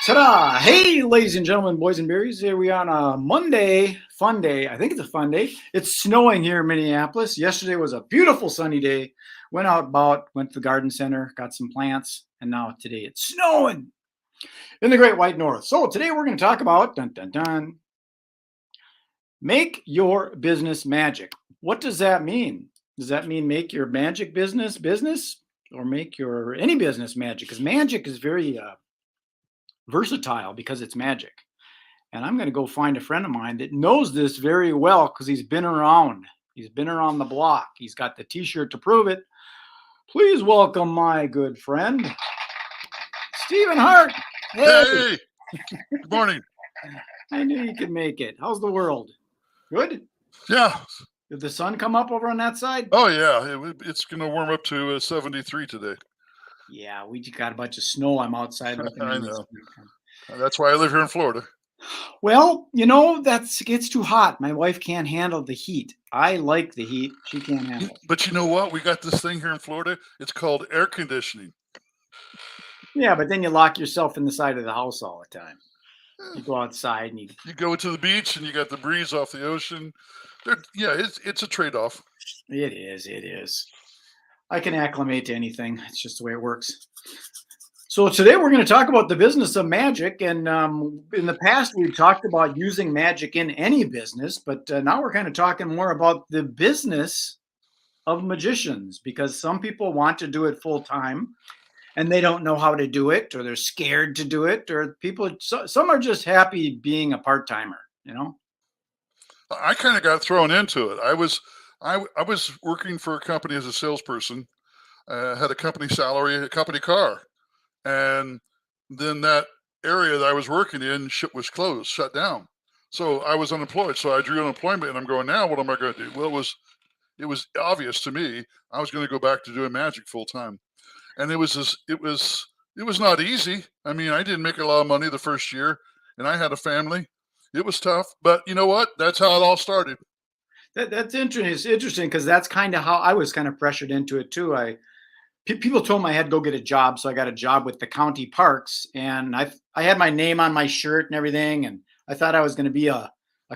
Ta-da! Hey, ladies and gentlemen, boys and berries. Here we are on a Monday, fun day. I think it's a fun day. It's snowing here in Minneapolis. Yesterday was a beautiful sunny day. Went out about, went to the garden center, got some plants, and now today it's snowing in the Great White North. So today we're going to talk about, dun dun dun, make your business magic. What does that mean? Does that mean make your magic business, or make your any business magic? Because magic is very versatile because it's magic. And I'm going to go find a friend of mine that knows this very well because he's been around. He's been around the block. He's got the t-shirt to prove it. Please welcome my good friend, Stephen Hart. Hey, good morning. I knew you could make it. How's the world? Good? Yeah. Did the sun come up over on that side? Oh, yeah. It's going to warm up to 73 today. Yeah, we just got a bunch of snow. I'm outside looking. I know. That's why I live here in Florida. Well, you know, that gets too hot. My wife can't handle the heat. I like the heat. She can't handle it. But you know what? We got this thing here in Florida. It's called air conditioning. Yeah, but then you lock yourself in the side of the house all the time. You go outside and you go to the beach and you got the breeze off the ocean. Yeah, it's a trade-off. It is. I can acclimate to anything. It's just the way it works. So today we're going to talk about the business of magic. And in the past, we've talked about using magic in any business, but now we're kind of talking more about the business of magicians, because some people want to do it full time and they don't know how to do it, or they're scared to do it, or some are just happy being a part-timer, you know? I kind of got thrown into it. I was working for a company as a salesperson, had a company salary, a company car. And then that area that I was working in was closed, shut down. So I was unemployed. So I drew unemployment, and I'm going, now what am I going to do? Well, it was obvious to me I was going to go back to doing magic full time. And it was not easy. I mean, I didn't make a lot of money the first year, and I had a family. It was tough, but you know what? That's how it all started. That's interesting. It's interesting because that's kind of how I was kind of pressured into it too. People told me I had to go get a job, so I got a job with the county parks, and I had my name on my shirt and everything, and I thought I was going to be a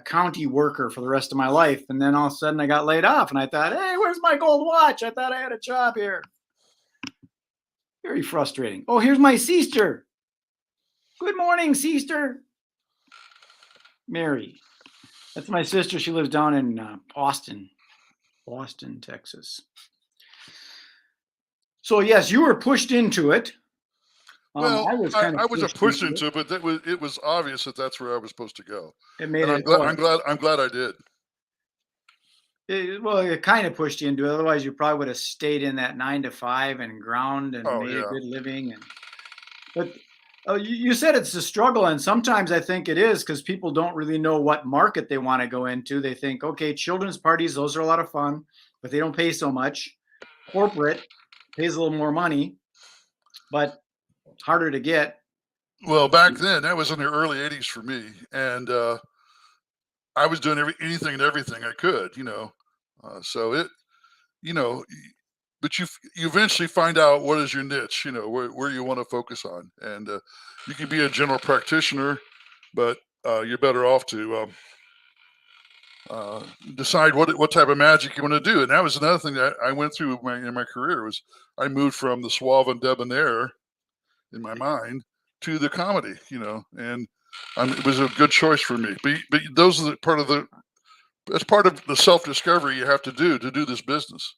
county worker for the rest of my life. And then all of a sudden I got laid off, and I thought, hey, where's my gold watch? I thought I had a job here. Very frustrating. Oh, here's my sister. Good morning, sister. Mary. That's my sister. She lives down in Austin, Texas. So yes, you were pushed into it. Well, I was pushed into it, but it was obvious that that's where I was supposed to go. It made I'm glad I did. It kind of pushed you into it. Otherwise, you probably would have stayed in that 9 to 5 and ground and made a good living. But you said it's a struggle, and sometimes I think it is because people don't really know what market they want to go into. They think, okay, children's parties, those are a lot of fun, but they don't pay so much. Corporate pays a little more money, but harder to get. Well, back then, that was in the early 80s for me, and I was doing anything and everything I could, you know. But you eventually find out what is your niche, you know, where you want to focus on. And you can be a general practitioner, but you're better off to decide what type of magic you want to do. And that was another thing that I went through in my career was I moved from the suave and debonair in my mind to the comedy, you know, and it was a good choice for me. But those are that's part of the self-discovery you have to do this business.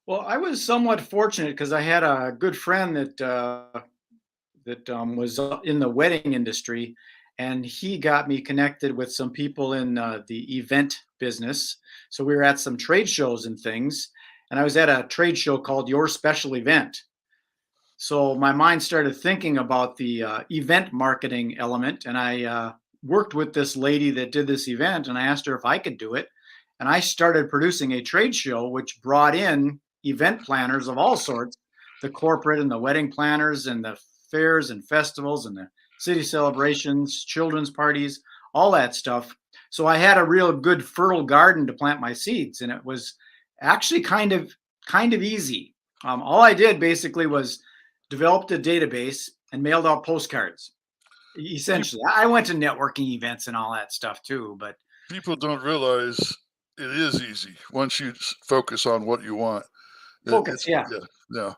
Well, I was somewhat fortunate because I had a good friend that was in the wedding industry, and he got me connected with some people in the event business. So we were at some trade shows and things, and I was at a trade show called Your Special Event. So my mind started thinking about the event marketing element, and I worked with this lady that did this event, and I asked her if I could do it. And I started producing a trade show, which brought in event planners of all sorts, the corporate and the wedding planners and the fairs and festivals and the city celebrations, children's parties, all that stuff. So I had a real good fertile garden to plant my seeds, and it was actually kind of easy. All I did basically was developed a database and mailed out postcards. essentially. I went to networking events and all that stuff too, but People don't realize it is easy once you focus on what you want. focus, yeah. Yeah,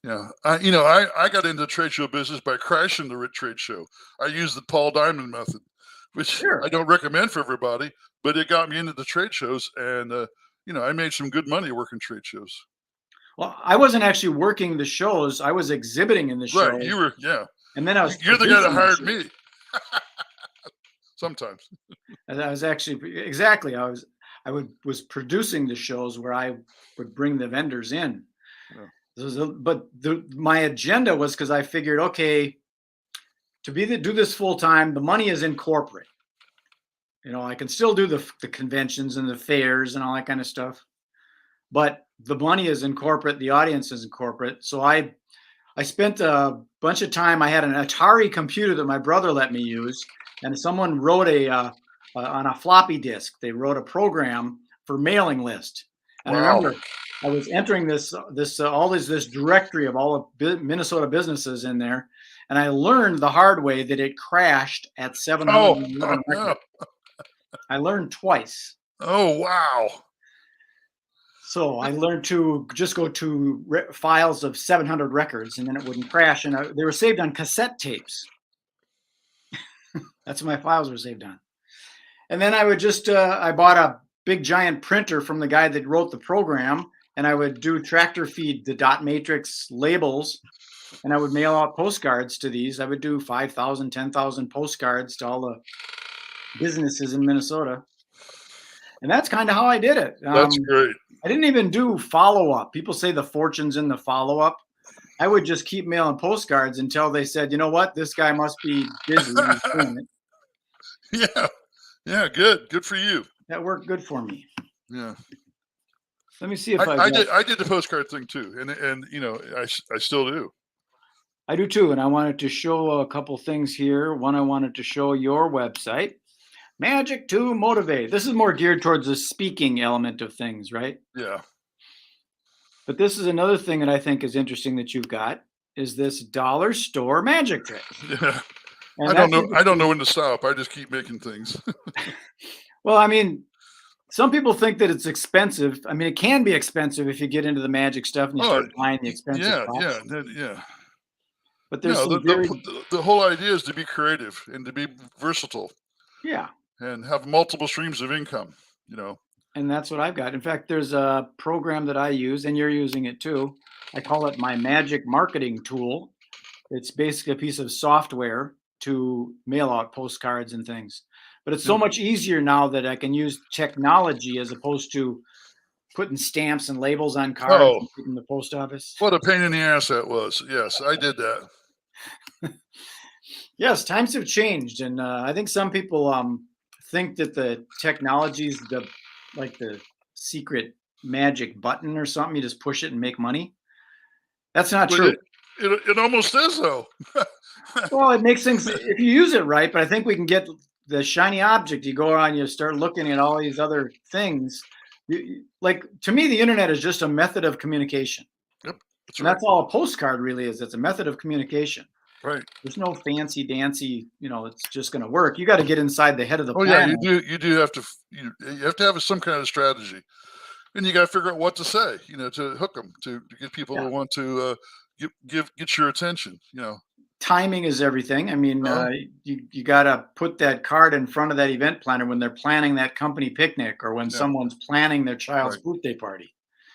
yeah, yeah. I got into trade show business by crashing the trade show. I used the Paul Diamond method, which I Sure. don't recommend for everybody, but it got me into the trade shows, and I made some good money working trade shows. Well, I wasn't actually working the shows. I was exhibiting in the Right, shows, you were, yeah. and then I was You're the guy that producing the hired shows. me. Sometimes. And I was actually exactly. I was producing the shows where I would bring the vendors in. Yeah. But my agenda was because I figured, okay, do this full time, the money is in corporate. I can still do the conventions and the fairs and all that kind of stuff, but the money is in corporate, the audience is in corporate. So I spent a bunch of time. I had an Atari computer that my brother let me use, and someone wrote on a floppy disk. They wrote a program for mailing list, and I Wow. remember I was entering this directory of all of Minnesota businesses in there, and I learned the hard way that it crashed at Oh, 711 no. records. I learned twice. Oh, wow. So I learned to just go to files of 700 records, and then it wouldn't crash. And they were saved on cassette tapes. That's what my files were saved on. And then I would I bought a big giant printer from the guy that wrote the program, and I would do tractor feed the dot matrix labels, and I would mail out postcards to these. I would do 5,000, 10,000 postcards to all the businesses in Minnesota. And that's kind of how I did it. That's great. I didn't even do follow-up. People say the fortune's in the follow-up. I would just keep mailing postcards until they said, you know what, this guy must be busy. He's doing it. Yeah. Yeah, good. Good for you. That worked good for me. Yeah. Let me see if I did the postcard thing too. And I still do. I do too. And I wanted to show a couple things here. One, I wanted to show your website, Magic to Motivate. This is more geared towards the speaking element of things, right? Yeah. But this is another thing that I think is interesting that you've got is this dollar store magic trick. Yeah. And I don't know when to stop. I just keep making things. Well, I mean, some people think that it's expensive. I mean, it can be expensive if you get into the magic stuff and you start buying the expensive Yeah, stuff. yeah. But there's No, some very the whole idea is to be creative and to be versatile yeah. and have multiple streams of income, And that's what I've got. In fact, there's a program that I use, and you're using it too. I call it my magic marketing tool. It's basically a piece of software to mail out postcards and things. But it's so much easier now that I can use technology as opposed to putting stamps and labels on cards Oh, and taking the post office. what a pain in the ass that was. Yes, I did that. Yes, times have changed, and I think some people think that the technology's the secret magic button or something. You just push it and make money. That's not But true. it almost is though. Well, it makes things if you use it right, but I think we can get the shiny object. You go around, you start looking at all these other things. Like to me, the internet is just a method of communication. Yep, that's And right. that's all a postcard really is. It's a method of communication. Right. There's no fancy dancy, it's just going to work. You got to get inside the head of the Oh yeah, planner. you do have to you have to have some kind of strategy, and you got to figure out what to say, to hook them, to get people to want to get your attention. Timing is everything. I mean, Uh-huh. you got to put that card in front of that event planner when they're planning that company picnic or when Yeah. someone's planning their child's Right. birthday party.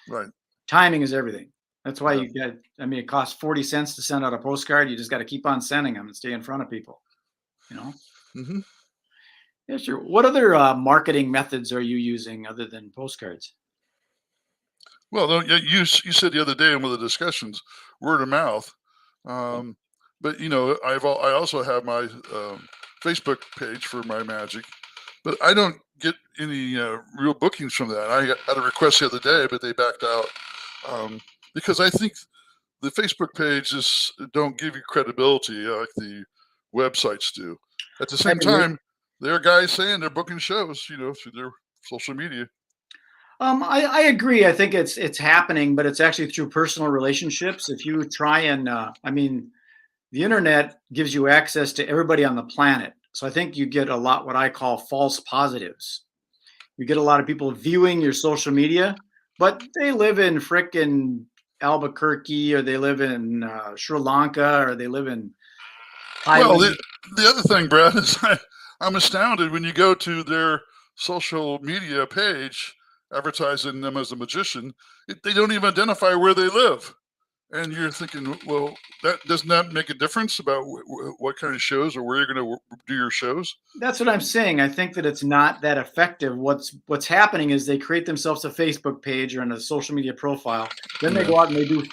Right. Timing is everything. That's why Yeah. it costs 40 cents to send out a postcard. You just got to keep on sending them and stay in front of people, Mm-hmm. Yeah, sure. What other marketing methods are you using other than postcards? Well, you said the other day in one of the discussions, word of mouth. But I also have my Facebook page for my magic, but I don't get any real bookings from that. I had a request the other day, but they backed out because I think the Facebook pages don't give you credibility like the websites do. At the same time, there are guys saying they're booking shows, through their social media. I agree. I think it's happening, but it's actually through personal relationships. If you try and, the internet gives you access to everybody on the planet. So I think you get a lot what I call false positives. You get a lot of people viewing your social media, but they live in frickin' Albuquerque, or they live in Sri Lanka, or they live in Well, Thailand. the other thing, Brad, is I'm astounded when you go to their social media page advertising them as a magician, they don't even identify where they live. And you're thinking, well, that doesn't that make a difference about what kind of shows or where you're going to do your shows? That's what I'm saying. I think that it's not that effective. What's happening is they create themselves a Facebook page or a social media profile. Then they Yeah. go out and they do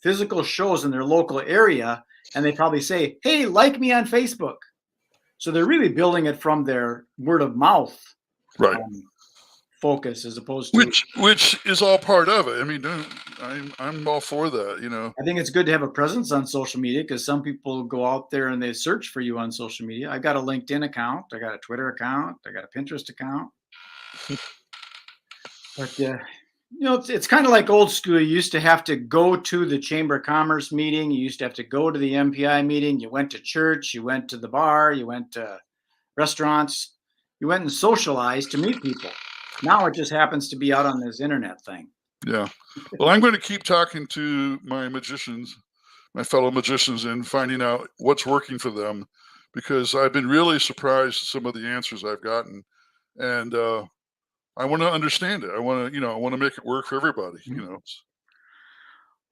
physical shows in their local area, and they probably say, "Hey, like me on Facebook." So they're really building it from their word of mouth Right. Focus, as opposed to. Which is all part of it. I mean, I'm all for that. You know. I think it's good to have a presence on social media, because some people go out there and they search for you on social media. I got a LinkedIn account, I got a Twitter account, I got a Pinterest account. But it's kind of like old school. You used to have to go to the Chamber of Commerce meeting. You used to have to go to the MPI meeting. You went to church. You went to the bar. You went to restaurants. You went and socialized to meet people. Now it just happens to be out on this internet thing. Yeah. Well, I'm going to keep talking to my magicians, my fellow magicians, and finding out what's working for them, because I've been really surprised at some of the answers I've gotten, and I want to understand it. I want to make it work for everybody. Mm-hmm.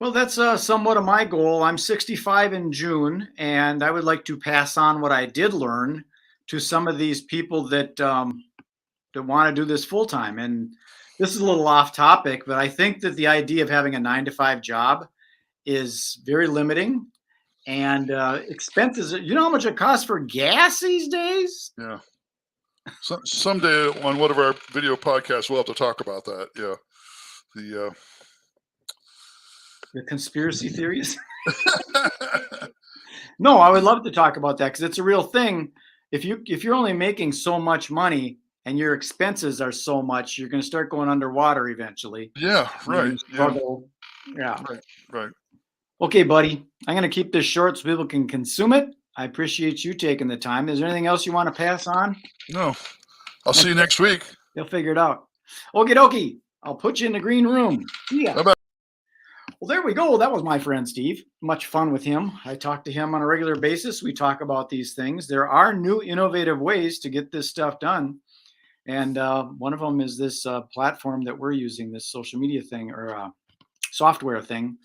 Well, that's somewhat of my goal. I'm 65 in June, and I would like to pass on what I did learn to some of these people that want to do this full time. And this is a little off topic, but I think that the idea of having a 9-to-5 job is very limiting, and expenses. You know how much it costs for gas these days? Yeah. So, someday on one of our video podcasts, we'll have to talk about that. Yeah. The conspiracy theories. No, I would love to talk about that, because it's a real thing. If you're only making so much money and your expenses are so much, you're going to start going underwater eventually. Yeah. Right. Struggle. Yeah. Right. Okay, buddy. I'm going to keep this short so people can consume it. I appreciate you taking the time. Is there anything else you want to pass on? No. I'll see you next week. You'll figure it out. Okie dokie. I'll put you in the green room. See ya. Bye-bye. Well, there we go. That was my friend Steve. Much fun with him. I talk to him on a regular basis. We talk about these things. There are new innovative ways to get this stuff done. And one of them is this platform that we're using, this social media thing, or software thing.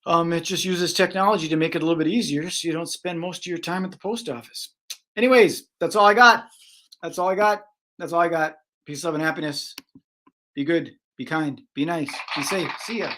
It just uses technology to make it a little bit easier, so you don't spend most of your time at the post office. Anyways, that's all I got. That's all I got. Peace, love, and happiness. Be good. Be kind. Be nice. Be safe. See ya.